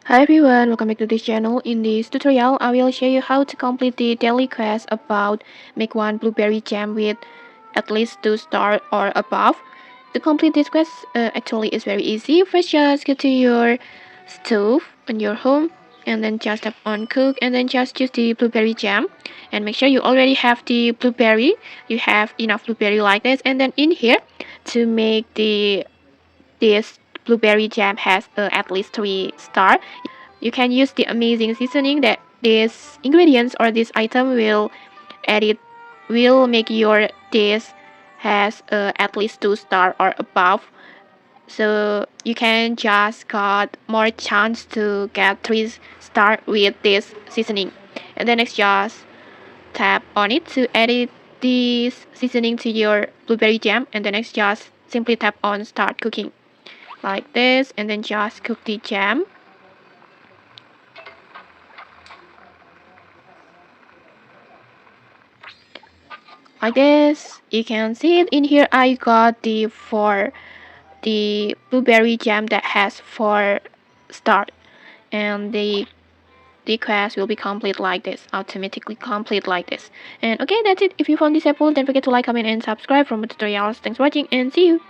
Hi everyone, welcome back to this channel. In this tutorial, I will show you how to complete the daily quest about make one blueberry jam with at least 2 stars or above. To complete this quest, actually is very easy. First, just go to your stove on your home and then just tap on cook and then just choose the blueberry jam and make sure you already have the blueberry. You have enough blueberry like this, and then in here to make this blueberry jam has at least 3 stars. You can use the amazing seasoning that these ingredients or this item will edit will make your dish has at least 2 star or above. So you can just got more chance to get 3 star with this seasoning. And then next just tap on it to edit this seasoning to your blueberry jam, and then next just simply tap on start cooking like this, and then just cook the jam like this. You can see it in here. I got the blueberry jam that has 4 stars, and the quest will be complete like this, automatically complete like this. And okay, that's it. If you found this helpful, don't forget to like, comment, and subscribe for more tutorials. Thanks for watching, and see you.